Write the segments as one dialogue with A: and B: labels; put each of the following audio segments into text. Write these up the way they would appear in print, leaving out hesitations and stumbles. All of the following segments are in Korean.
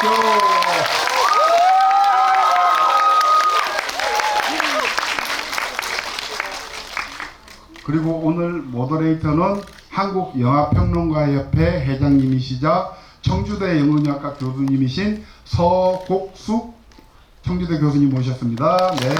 A: 주십시오. 그리고 오늘 모더레이터는 한국영화평론가협회 회장님이시자 청주대 영문학과 교수님이신 서곡숙 청주대 교수님 모셨습니다. 네.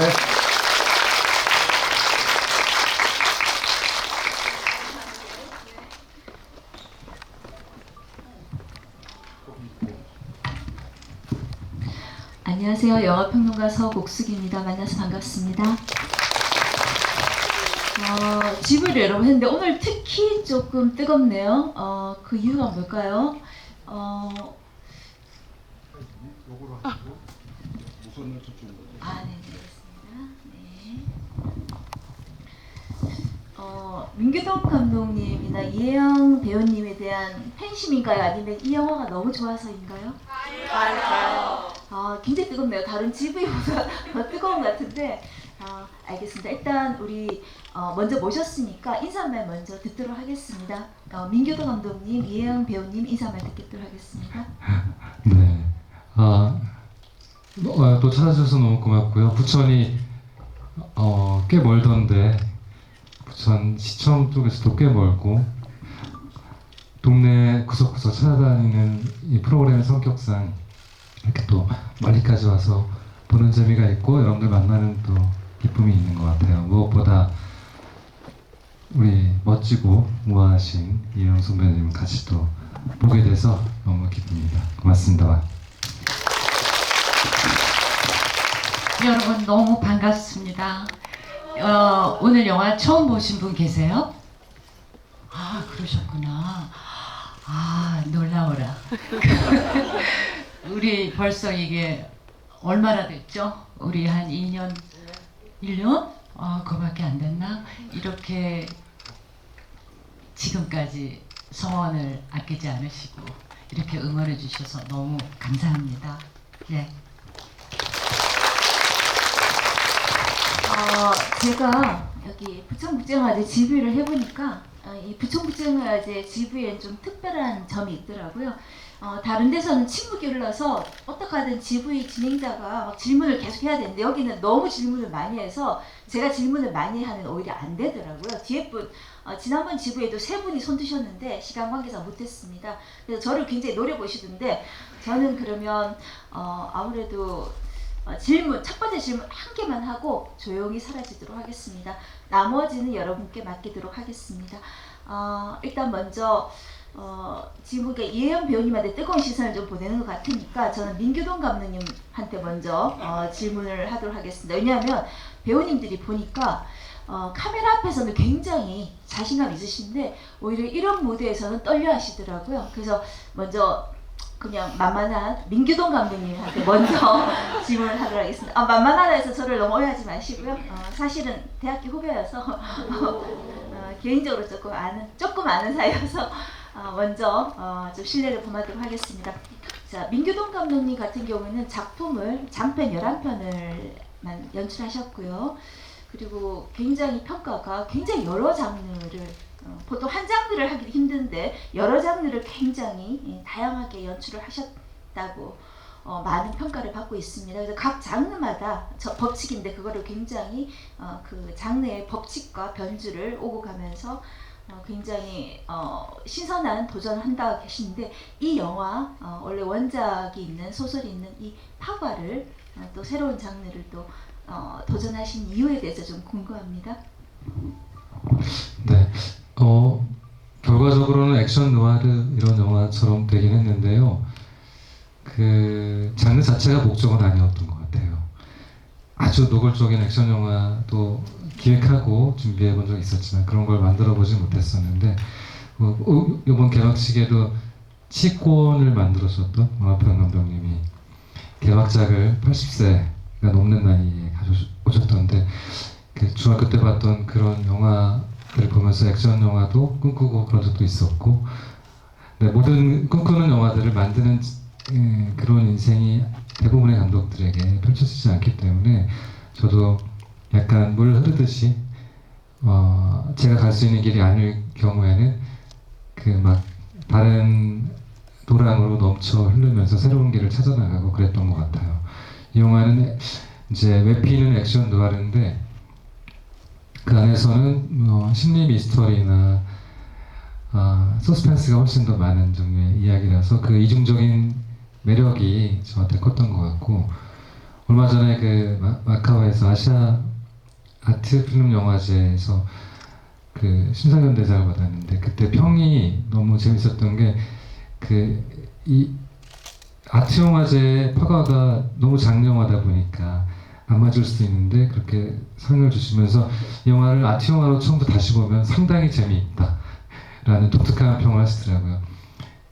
B: 안녕하세요. 영화평론가 서곡숙입니다. 만나서 반갑습니다. 지브리 여러분 했는데 오늘 특히 조금 뜨겁네요. 그 이유가 뭘까요?
A: 요거로 하시고 무선을 저쪽으로.
B: 네, 알겠습니다. 네. 민규동 감독님이나 이혜영 배우님에 대한 팬심인가요? 아니면 이 영화가 너무 좋아서인가요? 아니요. 굉장히 뜨겁네요. 다른 GV보다 더 뜨거운 것 같은데. 알겠습니다. 일단 우리 먼저 모셨으니까 인사말 먼저 듣도록 하겠습니다. 민규동 감독님, 이혜영 배우님 인사말 듣도록 하겠습니다.
C: 네. 또 찾아주셔서 너무 고맙고요. 부천이 꽤 멀던데 부천 시청 쪽에서도 꽤 멀고 동네 구석구석 찾아다니는 이 프로그램의 성격상 이렇게 또 멀리까지 와서 보는 재미가 있고 여러분들 만나는 또 기쁨이 있는 것 같아요. 무엇보다 우리 멋지고 우아하신 이혜영 선배님 같이 또 보게 돼서 너무 기쁩니다. 고맙습니다.
D: 여러분 너무 반갑습니다. 오늘 영화 처음 보신 분 계세요? 그러셨구나. 놀라워라. 우리 벌써 이게 얼마나 됐죠? 우리 한 2년, 1년? 그거밖에 안 됐나? 이렇게 지금까지 성원을 아끼지 않으시고 이렇게 응원해 주셔서 너무 감사합니다. 예.
B: 제가 여기 부천국제영화제 GV를 해보니까 이 부천국제영화제 GV엔 좀 특별한 점이 있더라고요. 다른 데서는 침묵이 흘러서 어떻게 하든 GV 진행자가 막 질문을 계속 해야 되는데 여기는 너무 질문을 많이 해서 제가 질문을 많이 하면 오히려 안 되더라고요. 뒤에 분 지난번 GV에도 3분이 손 드셨는데 시간 관계상 못했습니다. 그래서 저를 굉장히 노려보시던데 저는 그러면 아무래도 첫 번째 질문 한 개만 하고 조용히 사라지도록 하겠습니다. 나머지는 여러분께 맡기도록 하겠습니다. 일단 먼저 지금 이혜영 배우님한테 뜨거운 시선을 좀 보내는 것 같으니까 저는 민규동 감독님한테 먼저 질문을 하도록 하겠습니다. 왜냐하면 배우님들이 보니까 카메라 앞에서는 굉장히 자신감 있으신데 오히려 이런 무대에서는 떨려 하시더라고요. 그래서 먼저 그냥 만만한 민규동 감독님한테 먼저 질문을 하도록 하겠습니다. 만만하다 해서 저를 너무 오해하지 마시고요. 사실은 대학교 후배여서 개인적으로 조금 아는 사이여서 먼저 좀 신뢰를 범하도록 하겠습니다. 자, 민규동 감독님 같은 경우는 작품을 장편 11편을만 연출하셨고요. 그리고 굉장히 평가가 굉장히 여러 장르를 보통 한 장르를 하기 힘든데 여러 장르를 굉장히 다양하게 연출을 하셨다고 많은 평가를 받고 있습니다. 그래서 각 장르마다 법칙인데 그거를 굉장히 그 장르의 법칙과 변주를 오고 가면서 굉장히 신선한 도전을 한다고 계시는데 이 영화 원래 원작이 있는 소설이 있는 이 파과를 또 새로운 장르를 또 도전하신 이유에 대해서 좀 궁금합니다.
C: 네. 결과적으로는 액션 노아르 이런 영화처럼 되긴 했는데요. 그 장르 자체가 목적은 아니었던 것 같아요. 아주 노골적인 액션 영화도 기획하고 준비해 본 적이 있었지만 그런 걸 만들어 보지 못했었는데 이번 개막식에도 치권을 만들었었던 왕하평 감독님이 개막작을 80세가 넘는 나이에 가져오셨던데 그 중학교 때 봤던 그런 영화들을 보면서 액션 영화도 꿈꾸고 그런 적도 있었고 네, 모든 꿈꾸는 영화들을 만드는 그런 인생이 대부분의 감독들에게 펼쳐지지 않기 때문에 저도 약간 물 흐르듯이 제가 갈 수 있는 길이 아닐 경우에는 그 막 다른 노랑으로 넘쳐 흐르면서 새로운 길을 찾아나가고 그랬던 것 같아요. 이 영화는 이제 웹피는 액션 누아르인데 그 안에서는 심리 미스터리나 서스펜스가 훨씬 더 많은 종류의 이야기라서 그 이중적인 매력이 저한테 컸던 것 같고, 얼마 전에 그 마카오에서 아시아 아트 필름 영화제에서 그 심사위원대상을 받았는데 그때 평이 너무 재밌었던 게 이 아트 영화제의 평가가 너무 장르영화다 보니까 안 맞을 수도 있는데 그렇게 상을 주시면서 이 영화를 아트 영화로 처음부터 다시 보면 상당히 재미있다 라는 독특한 평을 하시더라고요.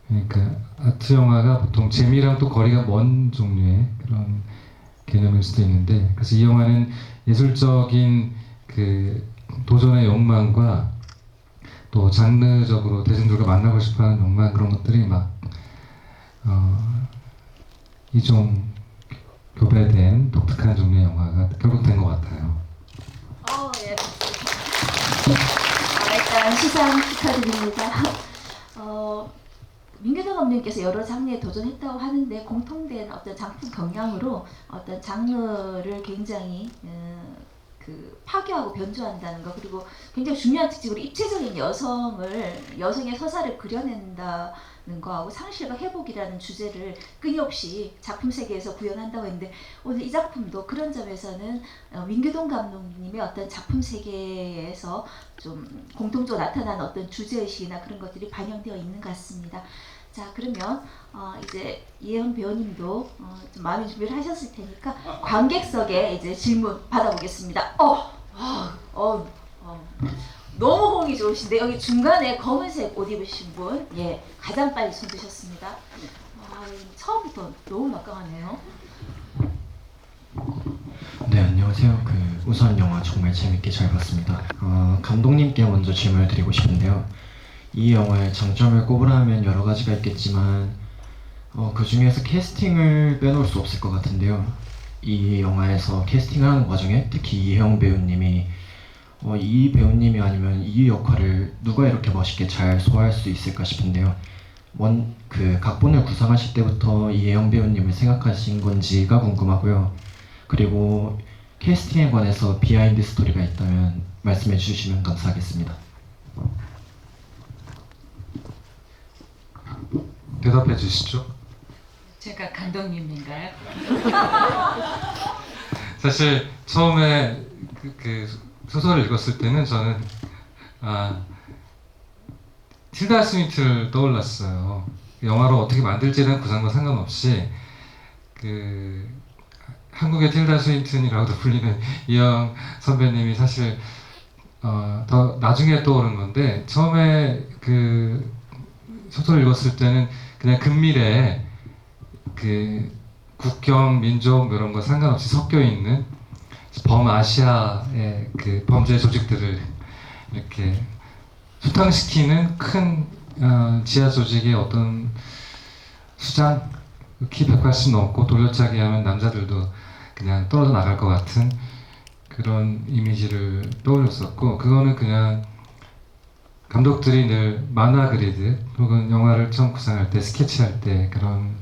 C: 그러니까 아트 영화가 보통 재미랑 또 거리가 먼 종류의 그런 개념일 수도 있는데, 그래서 이 영화는 예술적인 그 도전의 욕망과 또 장르적으로 대중들과 만나고 싶어하는 욕망, 그런 것들이 막 이종 교배된 독특한 종류의 영화가 결국 된 것 같아요.
B: 예. 일단 시상 축하드립니다. 민규동 감독님께서 여러 장르에 도전했다고 하는데 공통된 어떤 작품 경향으로 어떤 장르를 굉장히 파괴하고 변주한다는 거, 그리고 굉장히 중요한 특징으로 입체적인 여성의 서사를 그려낸다는 거하고 상실과 회복이라는 주제를 끊임없이 작품 세계에서 구현한다고 했는데, 오늘 이 작품도 그런 점에서는 민규동 감독님의 어떤 작품 세계에서 좀 공통적으로 나타나는 어떤 주제의식이나 그런 것들이 반영되어 있는 것 같습니다. 자, 그러면 이제 이혜원 배우님도 좀 많은 준비를 하셨을 테니까 관객석에 이제 질문 받아보겠습니다. 너무 호응이 좋으신데 여기 중간에 검은색 옷 입으신 분, 예, 가장 빨리 손 드셨습니다. 처음부터 너무 막강하네요.
E: 네, 안녕하세요. 우선 영화 정말 재밌게 잘 봤습니다. 감독님께 먼저 질문을 드리고 싶은데요. 이 영화의 장점을 꼽으라면 여러 가지가 있겠지만 그 중에서 캐스팅을 빼놓을 수 없을 것 같은데요. 이 영화에서 캐스팅을 하는 과정에 특히 이혜영 배우님이 이 배우님이 아니면 이 역할을 누가 이렇게 멋있게 잘 소화할 수 있을까 싶은데요. 각본을 구상하실 때부터 이혜영 배우님을 생각하신 건지가 궁금하고요. 그리고 캐스팅에 관해서 비하인드 스토리가 있다면 말씀해 주시면 감사하겠습니다.
C: 대답해 주시죠.
D: 제가 감독님인가요?
C: 사실 처음에 그 소설을 읽었을 때는 저는 틸다 스윈트를 떠올랐어요. 영화로 어떻게 만들지는 구상과 상관없이 한국의 틸다 스윈튼이라고도 불리는 이영 선배님이 사실 더 나중에 떠오른 건데, 처음에 그 소설을 읽었을 때는 그냥 근미래에 국경, 민족 이런 거 상관없이 섞여 있는 범아시아의 범죄 조직들을 이렇게 수탕시키는 큰 지하 조직의 어떤 수장, 키 180 넘고 돌려차기 하면 남자들도 그냥 떨어져 나갈 것 같은 그런 이미지를 떠올렸었고, 그거는 그냥 감독들이 늘 만화 그리듯 혹은 영화를 처음 구상할 때, 스케치할 때 그런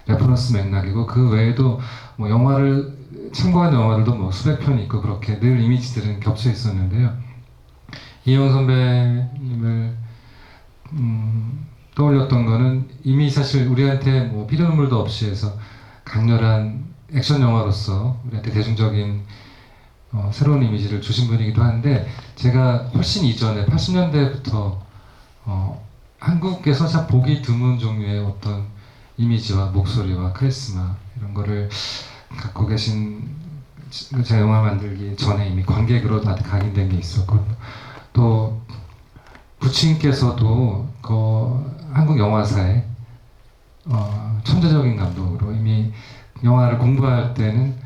C: 레퍼런스 맥락이고, 그 외에도 뭐 영화를 참고한 영화들도 뭐 수백 편이 있고 그렇게 늘 이미지들은 겹쳐 있었는데요. 이영 선배님을 떠올렸던 거는 이미 사실 우리한테 뭐 피눈물도 없이 해서 강렬한 액션 영화로서 우리한테 대중적인 새로운 이미지를 주신 분이기도 한데, 제가 훨씬 이전에 80년대부터 한국에서 참 보기 드문 종류의 어떤 이미지와 목소리와 카리스마 이런 거를 갖고 계신, 제가 영화 만들기 전에 이미 관객으로 나한테 각인된 게 있었고, 또 부친께서도 한국 영화사의 천재적인 감독으로 이미 영화를 공부할 때는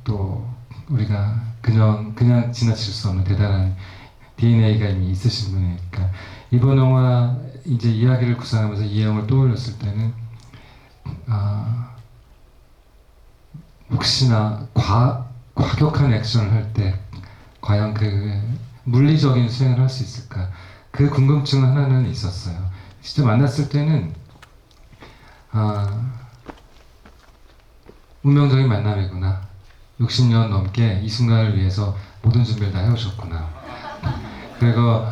C: 또 우리가 그냥 지나칠 수 없는 대단한 DNA가 이미 있으신 분이니까, 이번 영화 이제 이야기를 구상하면서 이혜영을 떠올렸을 때는 혹시나 과격한 액션을 할 때 과연 그 물리적인 수행을 할 수 있을까, 그 궁금증 하나는 있었어요. 진짜 만났을 때는 운명적인 만남이구나. 60년 넘게 이 순간을 위해서 모든 준비를 다 해오셨구나. 그리고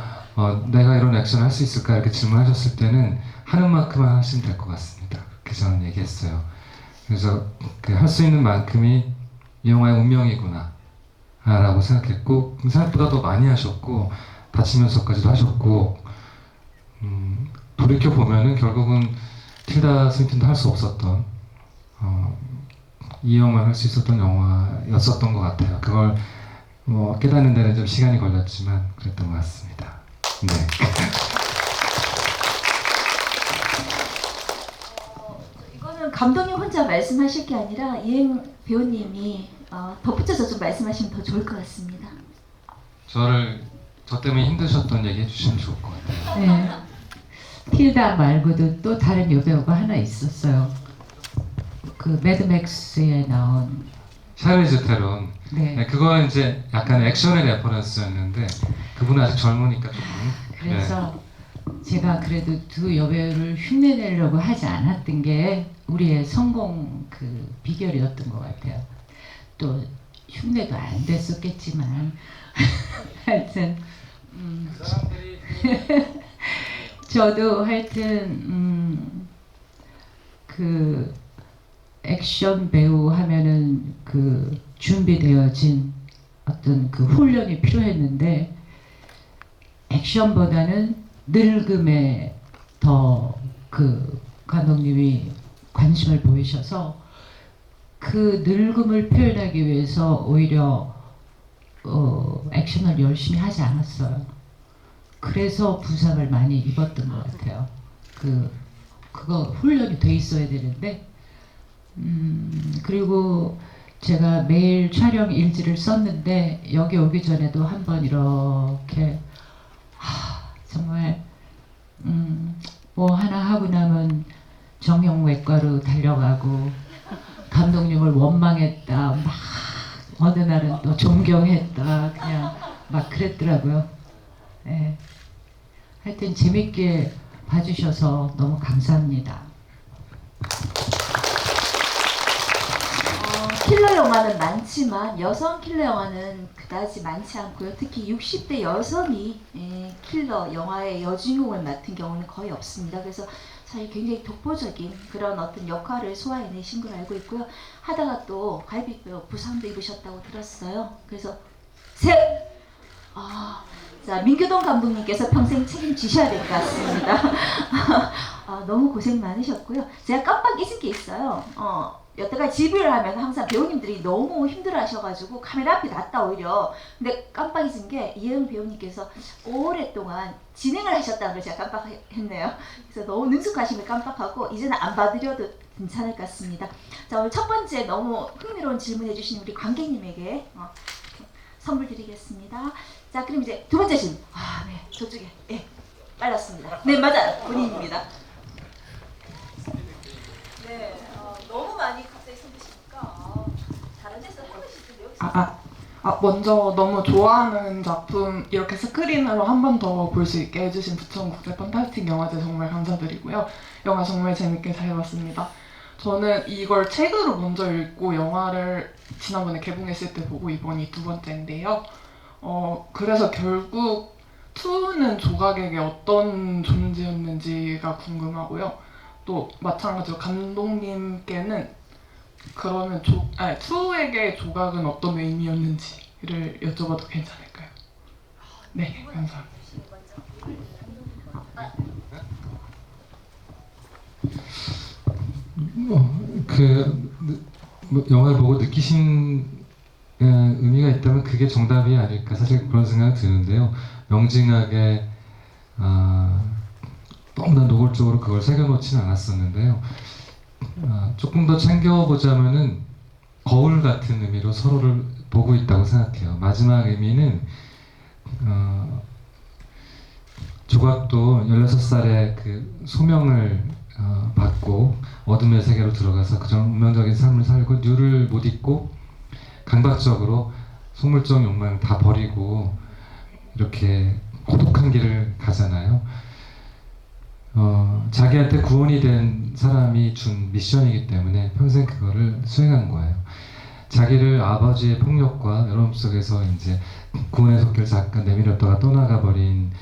C: 내가 이런 액션을 할 수 있을까 이렇게 질문하셨을 때는 하는 만큼만 하시면 될 것 같습니다. 그렇게 저는 얘기했어요. 그래서 할 수 있는 만큼이 이 영화의 운명이구나 라고 생각했고, 생각보다 더 많이 하셨고 다치면서까지도 하셨고, 돌이켜보면은 결국은 틸다 스윈튼도 할 수 없었던 이 영화만 할 수 있었던 영화였었던 것 같아요. 그걸 깨닫는 데는 좀 시간이 걸렸지만 그랬던 것 같습니다. 네.
B: 이거는 감독님 혼자 말씀하실 게 아니라 이행 배우님이 덧붙여서 좀 말씀하시면 더 좋을 것 같습니다.
C: 저 때문에 힘드셨던 얘기 해주시면 좋을 것 같아요.
D: 네. 틸다 말고도 또 다른 여배우가 하나 있었어요. 그 매드맥스에 나온.
C: 샤를리즈 테론.
D: 네.
C: 네, 그거는 이제 약간 액션의 레퍼런스였는데 그분은 아직 젊으니까 조금.
D: 그래서 제가 그래도 두 여배우를 흉내내려고 하지 않았던 게 우리의 성공 그 비결이었던 것 같아요. 또 흉내도 안 됐었겠지만 하여튼 저도 하여튼 그 액션 배우 하면은 그 준비되어진 어떤 그 훈련이 필요했는데 액션보다는 늙음에 더 그 감독님이 관심을 보이셔서 그 늙음을 표현하기 위해서 오히려 액션을 열심히 하지 않았어요. 그래서 부상을 많이 입었던 것 같아요. 그거 훈련이 돼 있어야 되는데 그리고 제가 매일 촬영 일지를 썼는데 여기 오기 전에도 한번 이렇게 정말 뭐 하나 하고 나면 정형외과로 달려가고 감독님을 원망했다, 막 어느 날은 또 존경했다, 그냥 막 그랬더라고요. 네. 하여튼 재밌게 봐주셔서 너무 감사합니다.
B: 킬러 영화는 많지만 여성 킬러 영화는 그다지 많지 않고요. 특히 60대 여성이 킬러 영화의 여주인공을 맡은 경우는 거의 없습니다. 그래서 사실 굉장히 독보적인 그런 어떤 역할을 소화해내신 걸 알고 있고요. 하다가 또 갈비뼈 부상도 입으셨다고 들었어요. 그래서 자, 민규동 감독님께서 평생 책임지셔야 될 것 같습니다. 너무 고생 많으셨고요. 제가 깜빡 잊은 게 있어요. 여태까지 지휘를 하면 항상 배우님들이 너무 힘들어하셔가지고 카메라 앞에 놨다 오히려. 근데 깜빡 잊은 게 이혜영 배우님께서 오랫동안 진행을 하셨다는 걸 제가 깜빡했네요. 그래서 너무 능숙하심을 깜빡하고 이제는 안 봐드려도 괜찮을 것 같습니다. 자, 오늘 첫 번째 너무 흥미로운 질문해 주신 우리 관객님에게 선물 드리겠습니다. 자, 그럼 이제 두 번째 질문. 네, 저쪽에. 네, 빨랐습니다. 네, 맞아요. 본인입니다. 네, 너무 많이 갑자기 손드시니까 다른 데서 해보실 텐데 여기서.
F: 먼저 너무 좋아하는 작품 이렇게 스크린으로 한 번 더 볼 수 있게 해주신 부천국제 판타스틱 영화제 정말 감사드리고요. 영화 정말 재밌게 잘 봤습니다. 저는 이걸 책으로 먼저 읽고 영화를 지난번에 개봉했을 때 보고 이번이 두 번째인데요. 그래서 결국 2는 조각에게 어떤 존재였는지가 궁금하고요. 또 마찬가지로 감독님께는 그러면 2에게 조각은 어떤 의미였는지를 여쭤봐도 괜찮을까요? 네, 감사합니다.
C: 영화를 보고 느끼신 의미가 있다면 그게 정답이 아닐까, 사실 그런 생각이 드는데요. 명징하게 너무나 노골적으로 그걸 새겨놓지는 않았었는데요. 조금 더 챙겨보자면은 거울 같은 의미로 서로를 보고 있다고 생각해요. 마지막 의미는 조각도 16살에 그 소명을 받고 어둠의 세계로 들어가서 그런 운명적인 삶을 살고 뉴를 못 잊고 강박적으로 속물적 욕망을 다 버리고 이렇게 고독한 길을 가잖아요. 자기한테 구원이 된 사람이 준 미션이기 때문에 평생 그거를 수행한 거예요. 자기를 아버지의 폭력과 외로움 속에서 이제 구원의 손길 잠깐 내밀었다가 떠나가 버린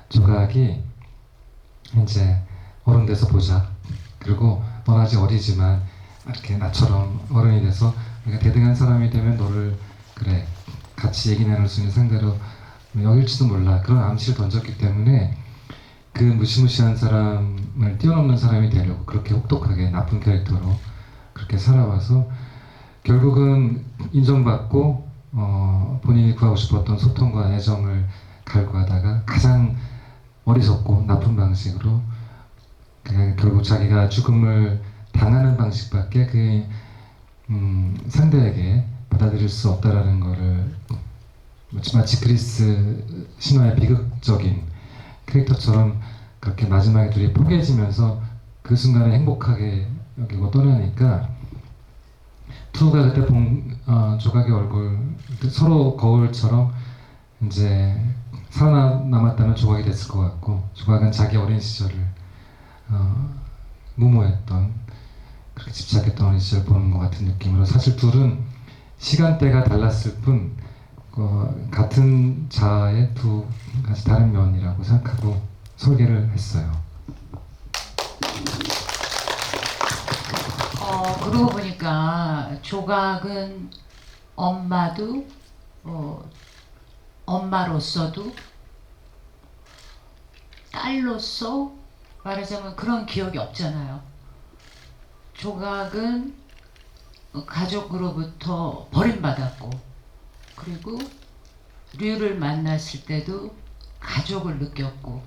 C: 조각이 이제 어른 돼서 보자. 그리고 넌 아직 어리지만 이렇게 나처럼 어른이 돼서 내가 대등한 사람이 되면 너를 그래 같이 얘기 나눌 수 있는 상대로 여길지도 몰라. 그런 암시를 던졌기 때문에 그 무시무시한 사람을 뛰어넘는 사람이 되려고 그렇게 혹독하게 나쁜 캐릭터로 그렇게 살아와서 결국은 인정받고 본인이 구하고 싶었던 소통과 애정을 갈구하다가 가장 어리석고 나쁜 방식으로 그냥 결국 자기가 죽음을 당하는 방식밖에 그 상대에게 받아들일 수 없다라는 거를 마치 그리스 신화의 비극적인 캐릭터처럼 그렇게 마지막에 둘이 포개지면서 그 순간에 행복하게 여기고 떠나니까 투가 그때 본 조각의 얼굴 서로 거울처럼 이제 살아남았다면 조각이 됐을 것 같고 조각은 자기 어린 시절을 무모했던 그렇게 집착했던 어린 시절 보는 것 같은 느낌으로 사실 둘은 시간대가 달랐을 뿐 같은 자아의 두 가지 다른 면이라고 생각하고 설계를 했어요.
D: 그러고 보니까 조각은 엄마도 엄마로서도 딸로서 말하자면 그런 기억이 없잖아요. 조각은 가족으로부터 버림받았고 그리고 류를 만났을 때도 가족을 느꼈고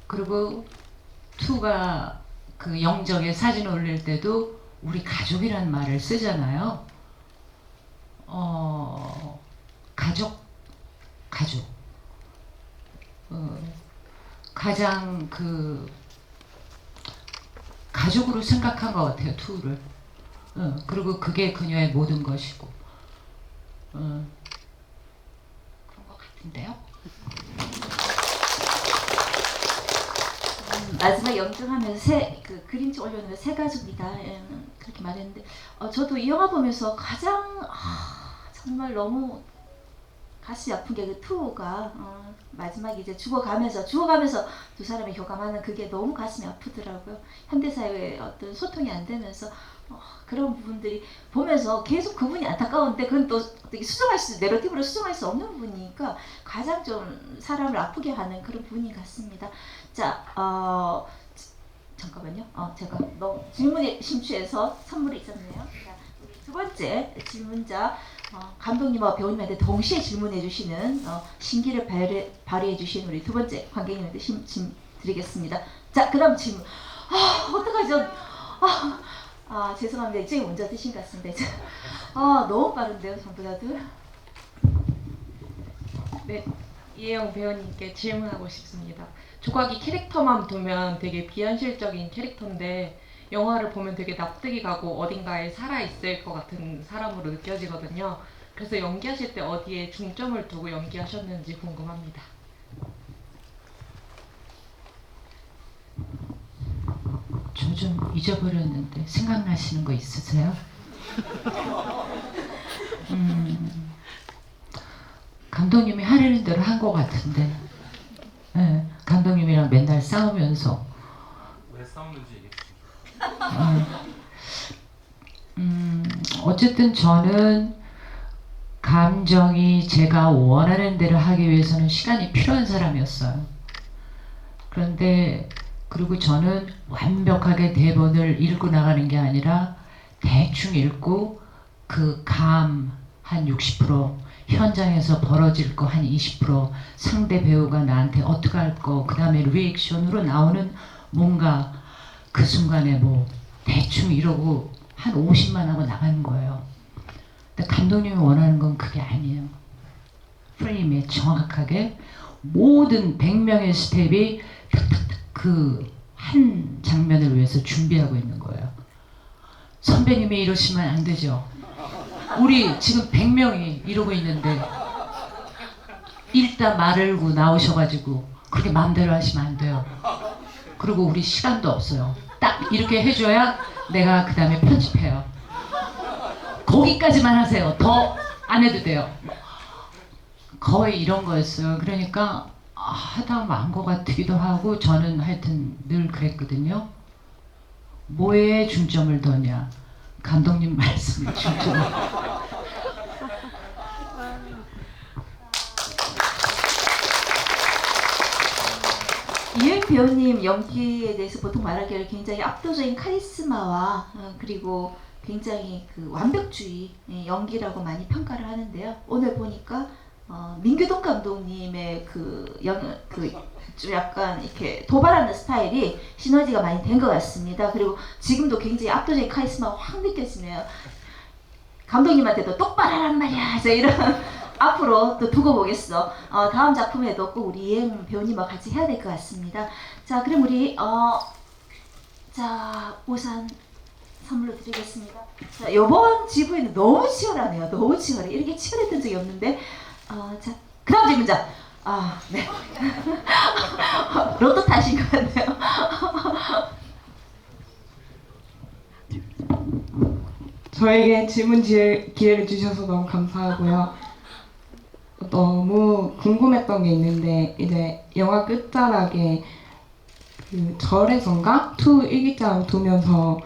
D: 그리고 투가 그 영정에 사진 올릴 때도 우리 가족이란 말을 쓰잖아요. 가족. 가장 그 가족으로 생각한 것 같아요, 투를. 그리고 그게 그녀의 모든 것이고. 그런 것 같은데요.
B: 마지막 영정하면서 그 그림책 올려놓은 세 가족이다 그렇게 말했는데 저도 이 영화 보면서 가장 정말 너무 가슴이 아픈 게 그 투가 마지막에 이제 죽어가면서 두 사람이 교감하는 그게 너무 가슴이 아프더라고요. 현대사회의 어떤 소통이 안 되면서 그런 부분들이 보면서 계속 그분이 안타까운데 그건 또 내러티브로 수정할 수 없는 부분이니까 가장 좀 사람을 아프게 하는 그런 부분인 것 같습니다. 자, 잠깐만요. 제가 너무 질문에 심취해서 선물이 있었네요. 자, 우리 두 번째 질문자 감독님과 배우님한테 동시에 질문해 주시는 신기를 발휘해 주신 우리 두 번째 관객님한테 질문 드리겠습니다. 자, 그다음 질문. 어떡하죠? 죄송합니다. 이쪽이 먼저 드신 것 같습니다. 너무 빠른데요, 전부 다들.
G: 네, 이혜영 배우님께 질문하고 싶습니다. 조각이 캐릭터만 두면 되게 비현실적인 캐릭터인데 영화를 보면 되게 납득이 가고 어딘가에 살아있을 것 같은 사람으로 느껴지거든요. 그래서 연기하실 때 어디에 중점을 두고 연기하셨는지 궁금합니다.
D: 저 좀 잊어버렸는데 생각나시는 거 있으세요? 감독님이 하려는 대로 한 것 같은데 감독님이랑 맨날 싸우면서
C: 왜 싸우는지 얘기해
D: 어쨌든 저는 감정이 제가 원하는 대로 하기 위해서는 시간이 필요한 사람이었어요. 그런데 그리고 저는 완벽하게 대본을 읽고 나가는 게 아니라 대충 읽고 그 감 한 60%, 현장에서 벌어질 거 한 20%, 상대 배우가 나한테 어떻게 할 거, 그 다음에 리액션으로 나오는 뭔가 그 순간에 뭐 대충 이러고 한 50만 하고 나가는 거예요. 근데 감독님이 원하는 건 그게 아니에요. 프레임에 정확하게 모든 100명의 스텝이 그 한 장면을 위해서 준비하고 있는 거예요. 선배님이 이러시면 안 되죠. 우리 지금 100명이 이러고 있는데 일단 말을 고 나오셔가지고 그렇게 마음대로 하시면 안 돼요. 그리고 우리 시간도 없어요. 딱 이렇게 해줘야 내가 그 다음에 편집해요. 거기까지만 하세요. 더 안 해도 돼요. 거의 이런 거였어요. 그러니까 하다 만 것 같기도 하고 저는 하여튼 늘 그랬거든요. 뭐에 중점을 뒀냐? 감독님 말씀에 중점을.
B: 이효영 배우님 연기에 대해서 보통 말하기를 굉장히 압도적인 카리스마와 그리고 굉장히 그 완벽주의 연기라고 많이 평가를 하는데요. 오늘 보니까 민규동 감독님의 좀 약간 이렇게 도발하는 스타일이 시너지가 많이 된 것 같습니다. 그리고 지금도 굉장히 압도적인 카리스마가 확 느껴지네요. 감독님한테도 똑바로 하란 말이야. 저 이런 앞으로 또 두고 보겠어. 다음 작품에도 꼭 우리 이혜영 배우님과 같이 해야 될 것 같습니다. 자, 그럼 우리 자 우산 선물로 드리겠습니다. 자, 이번 GV는 너무 치열하네요. 너무 치열해. 이렇게 치열했던 적이 없는데. 자, 그 다음 질문자. 네. 로또 타신 것 같네요.
F: 저에게 질문 기회를 주셔서 너무 감사하고요. 너무 궁금했던 게 있는데 이제 영화 끝자락에 그 절에선가 2 일기장 두면서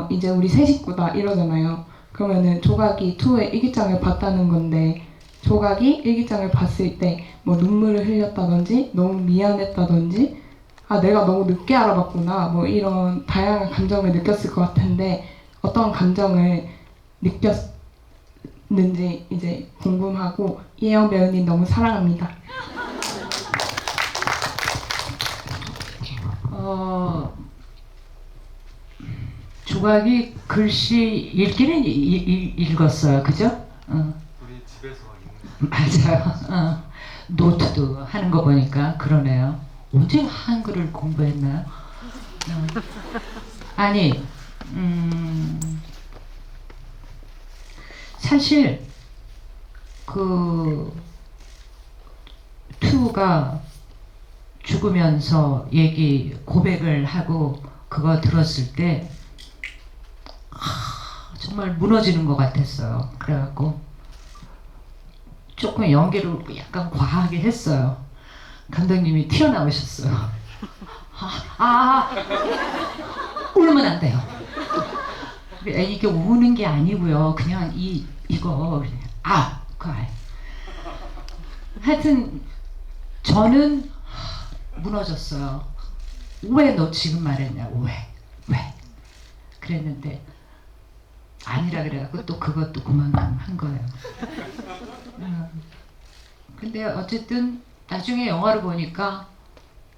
F: 이제 우리 새 식구다 이러잖아요. 그러면은 조각이 2의 일기장을 봤다는 건데 조각이 일기장을 봤을 때 뭐 눈물을 흘렸다든지 너무 미안했다든지 내가 너무 늦게 알아봤구나 뭐 이런 다양한 감정을 느꼈을 것 같은데 어떤 감정을 느꼈는지 이제 궁금하고 이혜영 배우님 너무 사랑합니다.
D: 조각이 글씨 읽기는 읽었어요. 그죠?
C: 우리 집에서
D: 맞아요. 노트도 하는 거 보니까 그러네요. 언제 한글을 공부했나요? 아니, 사실 그 투가 죽으면서 고백을 하고 그거 들었을 때 정말 무너지는 것 같았어요. 그래갖고 조금 연기를 약간 과하게 했어요. 감독님이 튀어나오셨어요. 울면 안 돼요. 이게 우는 게 아니고요. 그냥 이거 하여튼 저는 무너졌어요. 왜 너 지금 말했냐? 왜? 그랬는데 아니라 그래갖고 또 그것도 그만한 거예요. 근데 어쨌든 나중에 영화를 보니까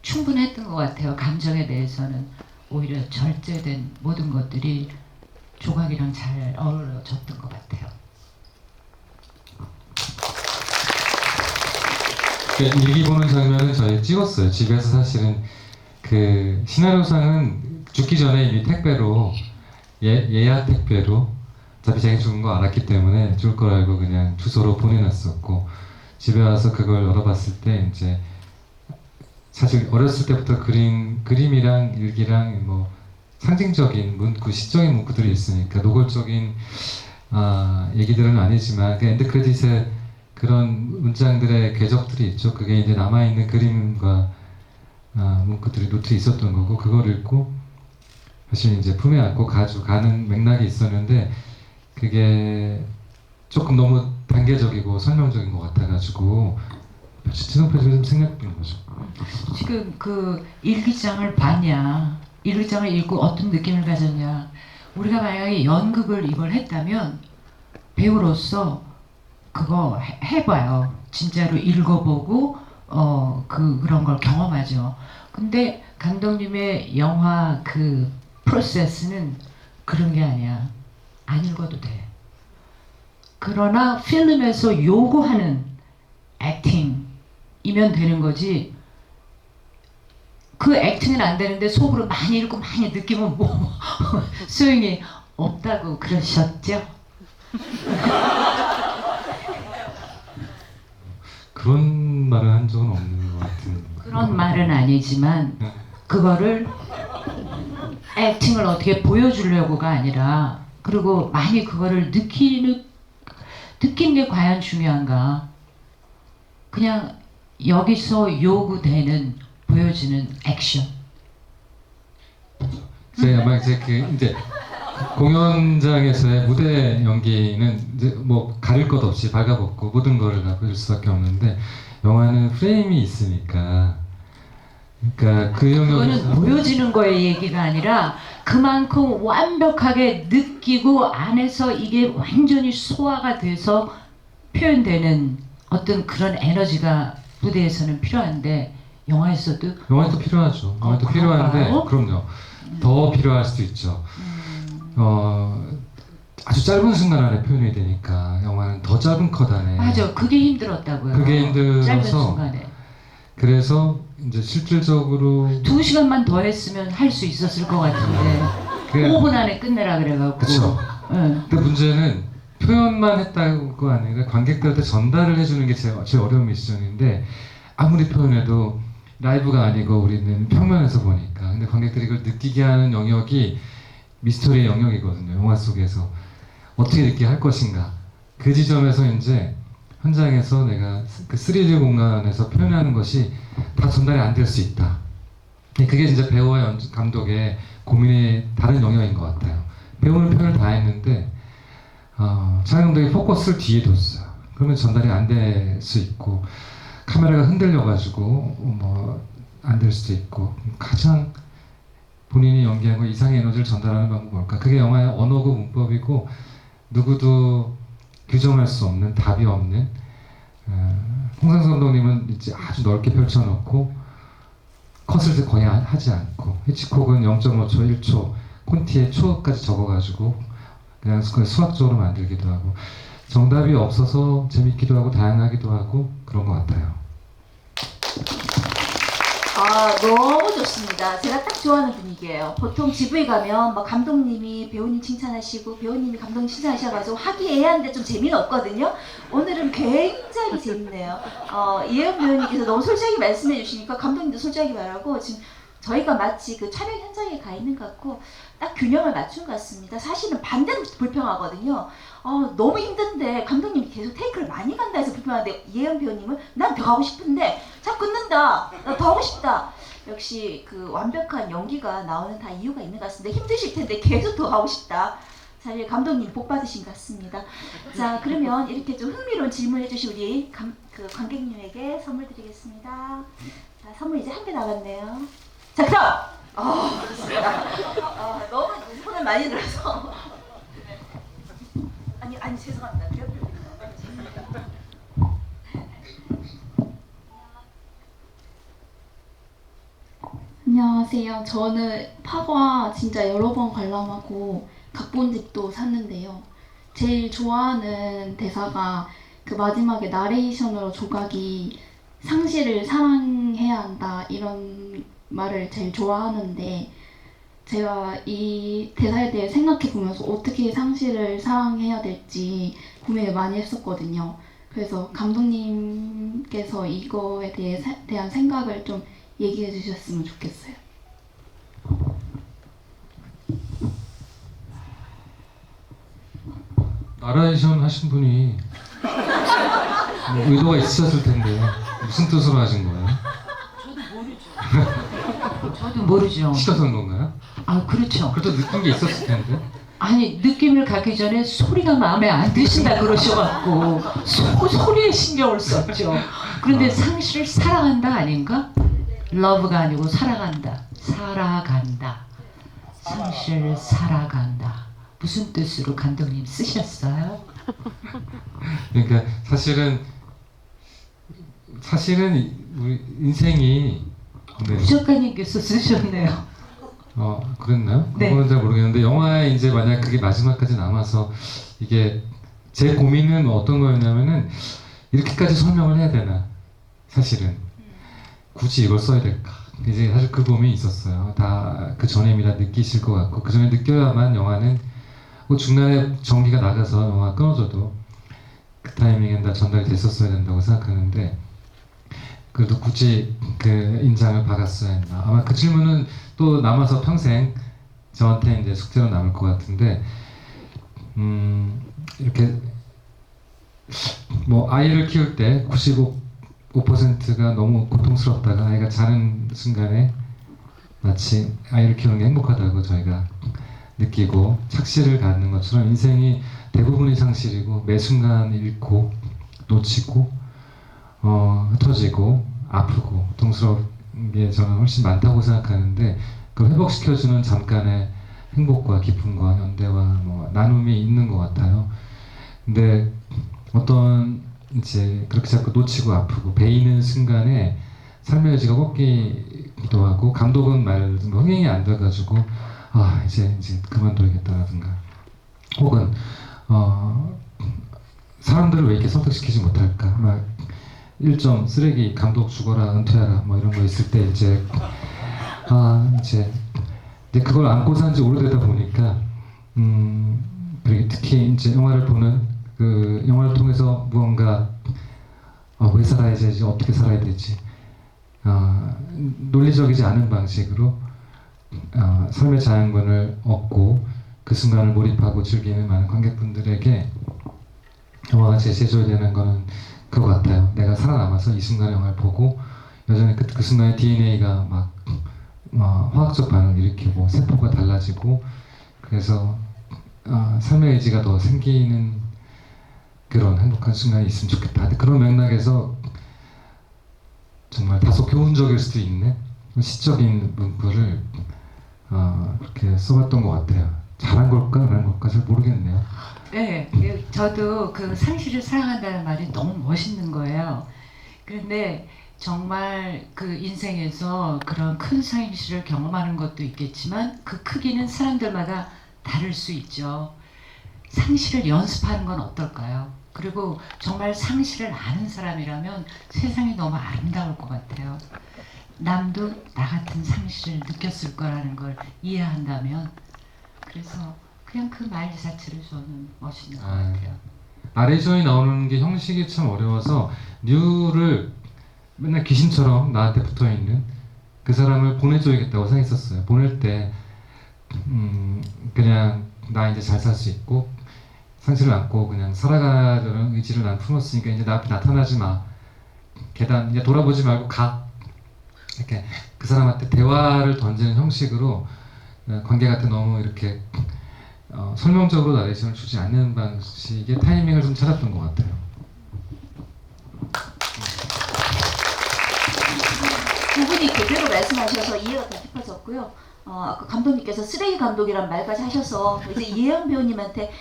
D: 충분했던 것 같아요. 감정에 대해서는 오히려 절제된 모든 것들이 조각이랑 잘 어우러졌던 것 같아요.
C: 일기 보는 장면을 저희 찍었어요. 집에서 사실은 그 시나리오상은 죽기 전에 이미 택배로 예약 택배로 어차피 자기 죽은 거 알았기 때문에 죽을 걸 알고 그냥 주소로 보내놨었고 집에 와서 그걸 열어봤을 때 이제 사실 어렸을 때부터 그림이랑 일기랑 뭐 상징적인 문구, 시적인 문구들이 있으니까 노골적인 얘기들은 아니지만 그 엔드 크레딧에 그런 문장들의 궤적들이 있죠. 그게 이제 남아있는 그림과 문구들이 노트에 있었던 거고 그걸 읽고 사실 이제 품에 안고 가는 맥락이 있었는데 그게 조금 너무 단계적이고 설명적인 것 같아가지고 지능표를 좀 생략된 거죠.
D: 지금 그 일기장을 봤냐? 일기장을 읽고 어떤 느낌을 가졌냐? 우리가 만약에 연극을 이걸 했다면 배우로서 그거 해봐요. 진짜로 읽어보고 그런 걸 경험하죠. 근데 감독님의 영화 그 프로세스는 그런 게 아니야. 안 읽어도 돼. 그러나 필름에서 요구하는 액팅이면 되는 거지. 그 액팅은 안 되는데 속으로 많이 읽고 많이 느끼면 뭐 소용이 없다고 그러셨죠?
C: 그런 말을 한 적은 없는 것 같은.
D: 그런 말은 아니지만 그거를 액팅을 어떻게 보여주려고가 아니라, 그리고 많이 그거를 느낀 게 과연 중요한가. 그냥 여기서 요구되는 보여지는 액션.
C: 아마 이제 이제 공연장에서의 무대 연기는 이제 뭐 가릴 것 없이 발가벗고 모든 거를 다 보여줄 수밖에 없는데, 영화는 프레임이 있으니까, 그러니까 그 영역에서
D: 그거는 보여지는 거의 얘기가 아니라 그만큼 완벽하게 느끼고 안에서 이게 완전히 소화가 돼서 표현되는 어떤 그런 에너지가 무대에서는 필요한데, 영화에서도
C: 필요하죠. 영화도 필요한데,
D: 그런가요?
C: 그럼요. 더 필요할 수도 있죠. 아주 짧은 순간 안에 표현이 되니까 영화는 더 짧은 컷 안에.
D: 맞아, 그게 힘들었다고요.
C: 그게 힘들어서.
D: 짧은 순간에.
C: 그래서 이제 실질적으로
D: 2시간만 더 했으면 할 수 있었을 것 같은데 5분 안에 끝내라 그래갖고.
C: 그쵸.
D: 응.
C: 근데 문제는 표현만 했다고 아니라 관객들한테 전달을 해주는 게 제일 어려운 미션인데, 아무리 표현해도 라이브가 아니고 우리는 평면에서 보니까, 근데 관객들이 이걸 느끼게 하는 영역이 미스터리의 영역이거든요. 영화 속에서 어떻게 느끼게 할 것인가, 그 지점에서 이제 현장에서 내가 그 3D 공간에서 표현하는 것이 다 전달이 안 될 수 있다. 그게 이제 배우와 감독의 고민의 다른 영역인 것 같아요. 배우는 표현을 다 했는데 촬영 감독이 포커스를 뒤에 뒀어요. 그러면 전달이 안 될 수 있고, 카메라가 흔들려가지고 뭐 안 될 수도 있고, 가장 본인이 연기한 거 이상의 에너지를 전달하는 방법이 뭘까? 그게 영화의 언어고 문법이고, 누구도 규정할 수 없는, 답이 없는. 홍상수 감독님은 이제 아주 넓게 펼쳐놓고 컷을 거의 하지 않고, 히치콕은 0.5초, 1초, 콘티에 초까지 적어가지고 그냥 수학적으로 만들기도 하고, 정답이 없어서 재밌기도 하고 다양하기도 하고 그런 것 같아요.
B: 너무 좋습니다. 제가 딱 좋아하는 분위기예요. 보통 GV 가면 막 감독님이 배우님 칭찬하시고 배우님이 감독님 칭찬하셔가지고 화기애애한데 좀 재미는 없거든요. 오늘은 굉장히 재밌네요. 이혜연 배우님께서 너무 솔직하게 말씀해 주시니까 감독님도 솔직하게 말하고, 지금 저희가 마치 그 촬영 현장에 가 있는 것 같고 딱 균형을 맞춘 것 같습니다. 사실은 반대로 불평하거든요. 너무 힘든데 감독님이 계속 테이크를 많이 간다 해서 불평하는데, 이혜연 배우님은 난 더 하고 싶은데 자꾸 끊는다, 나 더 하고 싶다. 역시 그 완벽한 연기가 나오는 다 이유가 있는 것 같습니다. 힘드실 텐데 계속 더 하고 싶다. 사실 감독님 복 받으신 것 같습니다. 자, 그러면 이렇게 좀 흥미로운 질문을 해주신 우리 그 관객님에게 선물 드리겠습니다. 자, 선물 이제 한 개 남았네요. 자, 그럼! 그렇습니다. 너무 손을 많이 들어서. 아니, 죄송합니다.
H: 안녕하세요. 저는 파과 진짜 여러 번 관람하고 각본집도 샀는데요. 제일 좋아하는 대사가 그 마지막에 나레이션으로 조각이 상실을 사랑해야 한다, 이런 말을 제일 좋아하는데, 제가 이 대사에 대해 생각해 보면서 어떻게 상실을 사랑해야 될지 고민을 많이 했었거든요. 그래서 감독님께서 이거에 대한 생각을 좀 얘기해 주셨으면 좋겠어요.
C: 나레이션 하신 분이 뭐 의도가 있으셨을 텐데 무슨 뜻으로 하신 거예요?
D: 저도 모르죠.
C: 싫어서 그런 건가요?
D: 그렇죠.
C: 그래도 느낀 게 있었을 텐데.
D: 아니, 느낌을 갖기 전에 소리가 마음에 안 드신다 그러셔갖고 소리에 신경을 썼죠. 그런데 상실을 사랑한다 아닌가? 러브가 아니고 살아간다. 살아간다. 상실을 살아간다. 무슨 뜻으로 감독님 쓰셨어요?
C: 그러니까 사실은 우리 인생이
D: 부작가님께서 쓰셨네요.
C: 그랬나요?
D: 네.
C: 그건 잘 모르겠는데, 영화에 이제 만약 그게 마지막까지 남아서, 이게 제 고민은 어떤 거였냐면은, 이렇게까지 설명을 해야 되나, 사실은 굳이 이걸 써야 될까, 이제 사실 그 고민이 있었어요. 다 그 전에 이미 다 느끼실 것 같고, 그 전에 느껴야만 영화는 뭐 중간에 전기가 나가서 영화 끊어져도 그 타이밍엔 다 전달이 됐었어야 된다고 생각하는데, 그래도 굳이 그 인상을 박았어야 했나. 아마 그 질문은 또 남아서 평생 저한테 이제 숙제로 남을 것 같은데, 이렇게 뭐 아이를 키울 때 95%가 너무 고통스럽다가 아이가 자는 순간에 마치 아이를 키우는 게 행복하다고 저희가 느끼고 착시를 갖는 것처럼 인생이 대부분이 상실이고 매 순간 잃고 놓치고 흩어지고 아프고 고통스러운 게 저는 훨씬 많다고 생각하는데, 그 회복시켜주는 잠깐의 행복과 기쁨과 연대와 뭐 나눔이 있는 것 같아요. 근데 어떤 이제 그렇게 자꾸 놓치고 아프고 베이는 순간에 삶의 의지가 꺾이기도 하고, 감독은 뭐 흥행이 안 돼가지고 아 이제 그만둬야겠다라든가, 혹은 사람들을 왜 이렇게 선택시키지 못할까, 막 1점 쓰레기 감독 죽어라 은퇴하라 뭐 이런 거 있을 때 이제 그걸 안고 산 지 오래되다 보니까 그리고 특히 이제 영화를 보는 그 영화를 통해서 무언가 왜 살아야지, 이제 어떻게 살아야 되지, 논리적이지 않은 방식으로 삶의 자양분을 얻고 그 순간을 몰입하고 즐기는 많은 관객분들에게 영화가 제시해줘야 되는 거는 그거 같아요. 내가 살아남아서 이 순간의 영화를 보고 여전히 그 순간의 DNA가 막 화학적 반응을 일으키고 세포가 달라지고, 그래서 삶의 의지가 더 생기는 그런 행복한 순간이 있으면 좋겠다. 근데 그런 맥락에서 정말 다소 교훈적일 수도 있는 시적인 문구를 그렇게 써봤던 것 같아요. 잘한 걸까 안 한 걸까 잘 모르겠네요.
D: 네, 저도 그 상실을 사랑한다는 말이 너무 멋있는 거예요. 그런데 정말 그 인생에서 그런 큰 상실을 경험하는 것도 있겠지만 그 크기는 사람들마다 다를 수 있죠. 상실을 연습하는 건 어떨까요? 그리고 정말 상실을 아는 사람이라면 세상이 너무 아름다울 것 같아요. 남도 나 같은 상실을 느꼈을 거라는 걸 이해한다면, 그래서 그냥 그 말 자체를 저는 멋있는 것 같아요.
C: 나레이션이 나오는 게 형식이 참 어려워서 뉴를 맨날 귀신처럼 나한테 붙어있는 그 사람을 보내줘야겠다고 생각했었어요. 보낼 때 그냥 나 이제 잘 살 수 있고 상실을 안고 그냥 살아가려는 의지를 난 품었으니까 이제 나 앞에 나타나지 마, 계단 이제 돌아보지 말고 가, 이렇게 그 사람한테 대화를 던지는 형식으로 관객한테 너무 이렇게 설명적으로 나레이션을 주지 않는 방식의 타이밍을 좀 찾았던 것 같아요.
B: 두 분이 그대로 말씀하셔서 이해가 더 깊어졌고요. 아까 감독님께서 쓰레기 감독이란 말까지 하셔서 이제 이혜영 배우님한테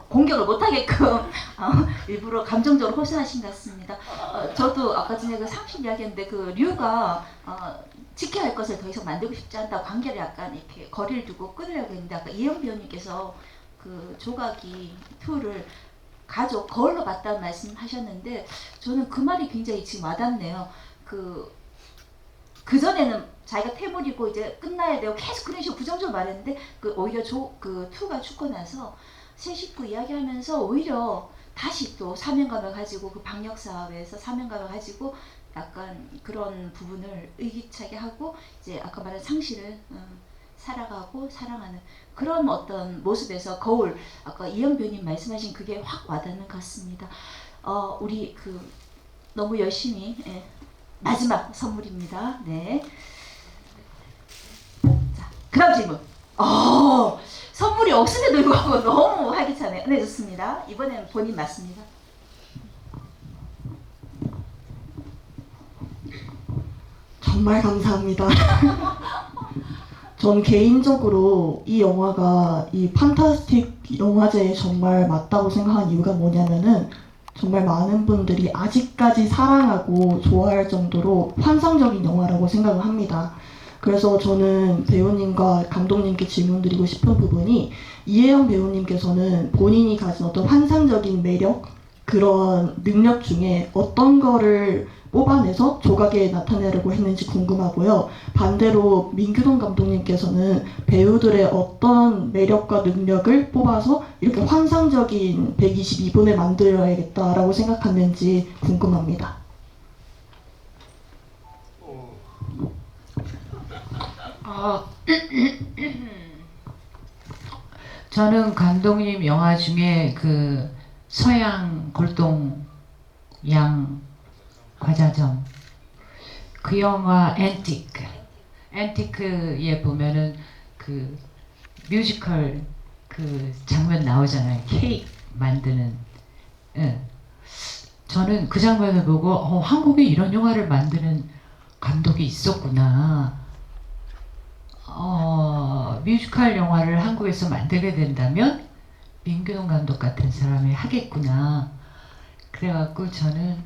B: 공격을 못하게끔 일부러 감정적으로 호소하신 것 같습니다. 저도 아까 전에 그 상실 이야기했는데 그 류가 지켜야 할 것을 더 이상 만들고 싶지 않다, 관계를 약간 이렇게 거리를 두고 끊으려고 했는데, 아까 이혜영 배우님께서 그 조각이 2를 가족 거울로 봤다는 말씀하셨는데 저는 그 말이 굉장히 지금 와닿네요. 그 전에는 자기가 태물이고 이제 끝나야 되고 계속 그런 식으로 부정적으로 말했는데, 오히려 그 2가 죽고 나서 세 식구 이야기하면서 오히려 다시 또 사명감을 가지고 그 방역 사업에서 사명감을 가지고 약간 그런 부분을 의기차게 하고 이제 아까 말한 상실을 살아가고 사랑하는 그런 어떤 모습에서 거울, 아까 이영 배우님 말씀하신 그게 확 와닿는 것 같습니다. 우리 너무 열심히 마지막 선물입니다. 네. 자, 그다음 질문. 선물이 없음에도 불구하고 너무 활기차네요. 네, 좋습니다. 이번에는 본인 맞습니다.
I: 정말 감사합니다. 전 개인적으로 이 영화가 이 판타스틱 영화제에 정말 맞다고 생각한 이유가 뭐냐면은, 정말 많은 분들이 아직까지 사랑하고 좋아할 정도로 환상적인 영화라고 생각을 합니다. 그래서 저는 배우님과 감독님께 질문 드리고 싶은 부분이, 이혜영 배우님께서는 본인이 가진 어떤 환상적인 매력, 그런 능력 중에 어떤 거를 뽑아내서 조각에 나타내려고 했는지 궁금하고요. 반대로 민규동 감독님께서는 배우들의 어떤 매력과 능력을 뽑아서 이렇게 환상적인 122분을 만들어야겠다라고 생각하는지 궁금합니다.
D: 저는 감독님 영화 중에 그 서양 골동 양 과자점 그 영화 앤티크에 보면은 그 뮤지컬 그 장면 나오잖아요. 케이크 만드는. 예. 저는 그 장면을 보고 한국에 이런 영화를 만드는 감독이 있었구나. 뮤지컬 영화를 한국에서 만들게 된다면 민규동 감독 같은 사람이 하겠구나. 그래갖고 저는